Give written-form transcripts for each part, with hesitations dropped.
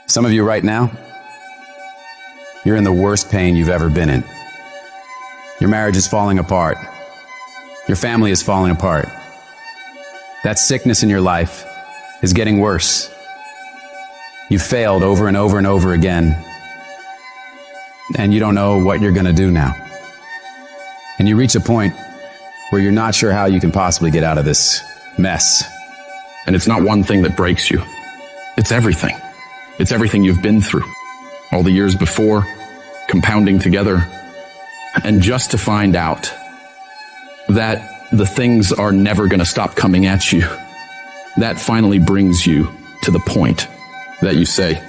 Some of you right now, you're in the worst pain you've ever been in. Your marriage is falling apart. Your family is falling apart. That sickness in your life is getting worse. You've failed over and over and over again, and you don't know what you're going to do now. And you reach a point where you're not sure how you can possibly get out of this mess. And it's not one thing that breaks you. It's everything. It's everything you've been through. All the years before, compounding together. And just to find out that the things are never going to stop coming at you, that finally brings you to the point that you say,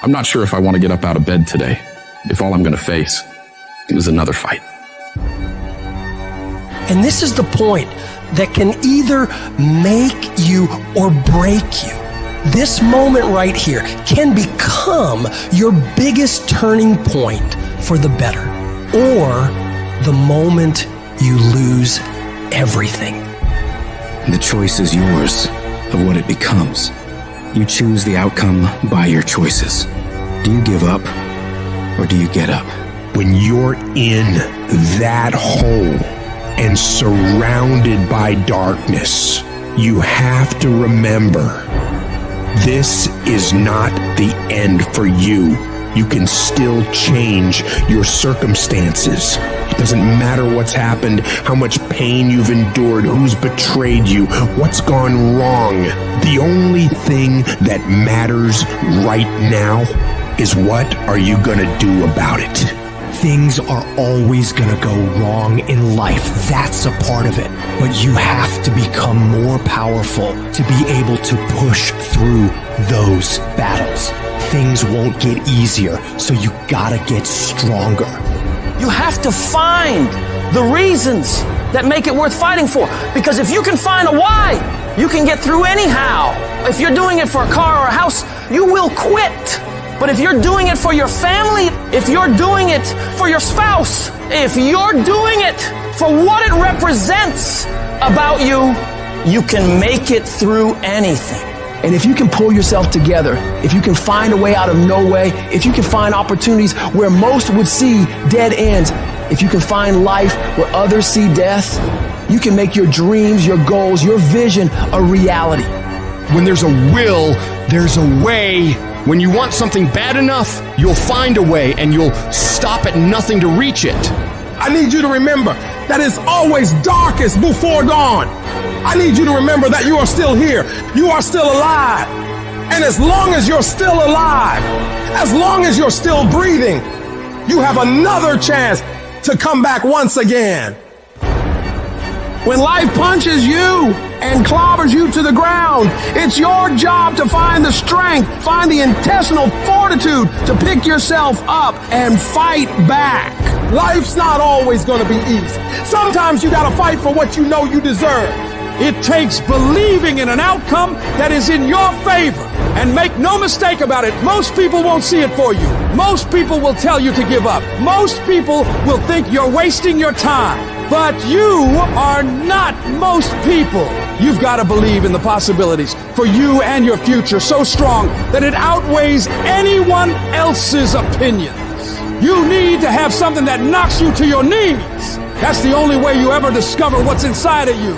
I'm not sure if I want to get up out of bed today, if all I'm going to face is another fight. And this is the point that can either make you or break you. This moment right here can become your biggest turning point for the better, or the moment you lose everything. The choice is yours of what it becomes. You choose the outcome by your choices. Do you give up or do you get up? When you're in that hole and surrounded by darkness, you have to remember, this is not the end for you. You can still change your circumstances. It doesn't matter what's happened, how much pain you've endured, who's betrayed you, what's gone wrong. The only thing that matters right now is what are you gonna do about it? Things are always gonna go wrong in life. That's a part of it. But you have to become more powerful to be able to push through those battles. Things won't get easier, so you gotta get stronger. You have to find the reasons that make it worth fighting for. Because if you can find a why, you can get through anyhow. If you're doing it for a car or a house, you will quit. But if you're doing it for your family, if you're doing it for your spouse, if you're doing it for what it represents about you, you can make it through anything. And if you can pull yourself together, if you can find a way out of no way, if you can find opportunities where most would see dead ends, if you can find life where others see death, you can make your dreams, your goals, your vision a reality. When there's a will, there's a way. When you want something bad enough, you'll find a way and you'll stop at nothing to reach it. I need you to remember that it's always darkest before dawn. I need you to remember that you are still here. You are still alive. And as long as you're still alive, as long as you're still breathing, you have another chance to come back once again. When life punches you and clobbers you to the ground, it's your job to find the strength, find the intestinal fortitude to pick yourself up and fight back. Life's not always going to be easy. Sometimes you got to fight for what you know you deserve. It takes believing in an outcome that is in your favor. And make no mistake about it, most people won't see it for you. Most people will tell you to give up. Most people will think you're wasting your time. But you are not most people. You've got to believe in the possibilities for you and your future so strong that it outweighs anyone else's opinions. You need to have something that knocks you to your knees. That's the only way you ever discover what's inside of you.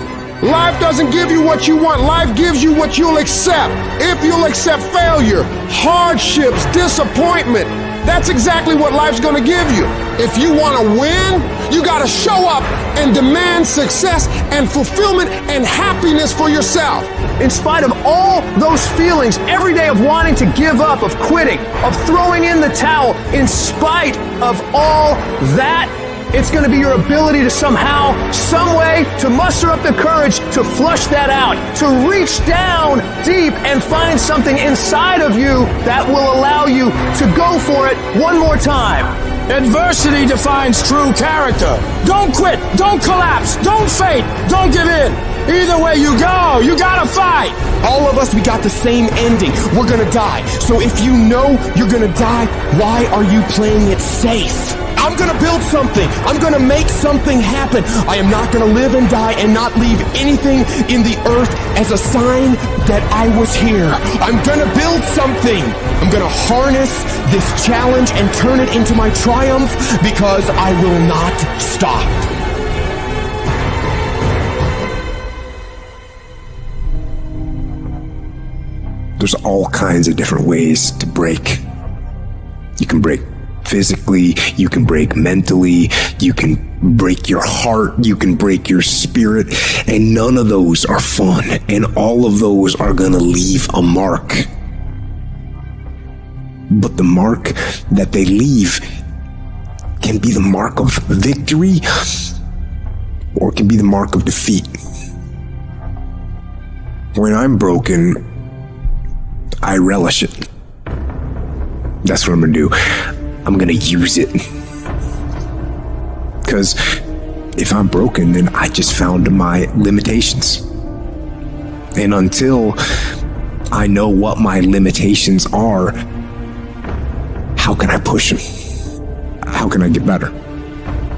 Life doesn't give you what you want. Life gives you what you'll accept. If you'll accept failure, hardships, disappointment, that's exactly what life's going to give you. If you want to win, you got to show up and demand success and fulfillment and happiness for yourself. In spite of all those feelings every day of wanting to give up, of quitting, of throwing in the towel, in spite of all that, it's going to be your ability to somehow, some way, to muster up the courage to flush that out, to reach down deep and find something inside of you that will allow you to go for it one more time. Adversity defines true character. Don't quit. Don't collapse. Don't faint. Don't give in. Either way you go, you gotta fight. All of us, we got the same ending. We're gonna die. So if you know you're gonna die, why are you playing it safe? I'm gonna build something. I'm gonna make something happen. I am not gonna live and die and not leave anything in the earth as a sign that I was here. I'm gonna build something. I'm gonna harness this challenge and turn it into my triumph because I will not stop. There's all kinds of different ways to break. You can break physically, you can break mentally, you can break your heart, you can break your spirit, and none of those are fun, and all of those are gonna leave a mark. But the mark that they leave can be the mark of victory, or it can be the mark of defeat. When I'm broken, I relish it. That's what I'm gonna do. I'm gonna use it. Because if I'm broken, then I just found my limitations. And until I know what my limitations are, how can I push them? How can I get better?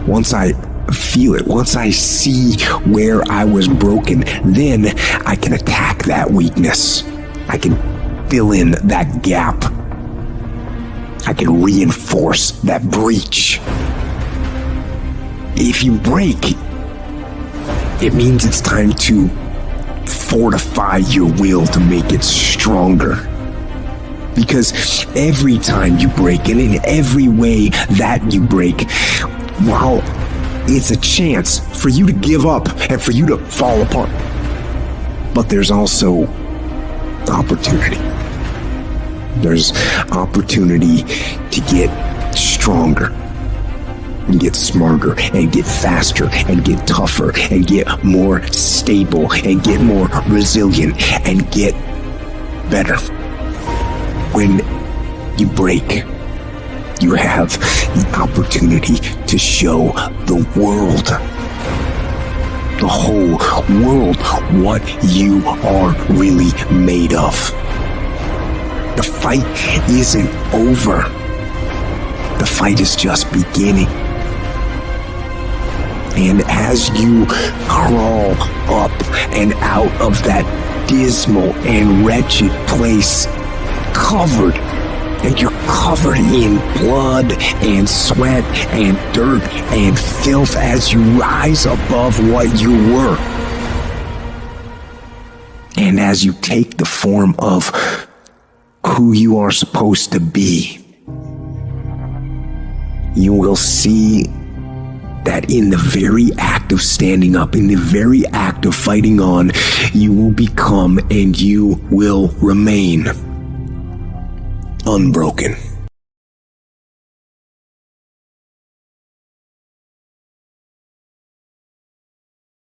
Once I feel it, once I see where I was broken, then I can attack that weakness. I can fill in that gap. I can reinforce that breach. If you break, it means it's time to fortify your will to make it stronger. Because every time you break, and in every way that you break, while it's a chance for you to give up and for you to fall apart, but there's also opportunity. There's opportunity to get stronger and get smarter and get faster and get tougher and get more stable and get more resilient and get better. When you break, you have the opportunity to show the world, the whole world, what you are really made of. The fight isn't over. The fight is just beginning. And as you crawl up and out of that dismal and wretched place, covered, and you're covered in blood and sweat and dirt and filth as you rise above what you were. And as you take the form of who you are supposed to be, you will see that in the very act of standing up, in the very act of fighting on, you will become and you will remain unbroken.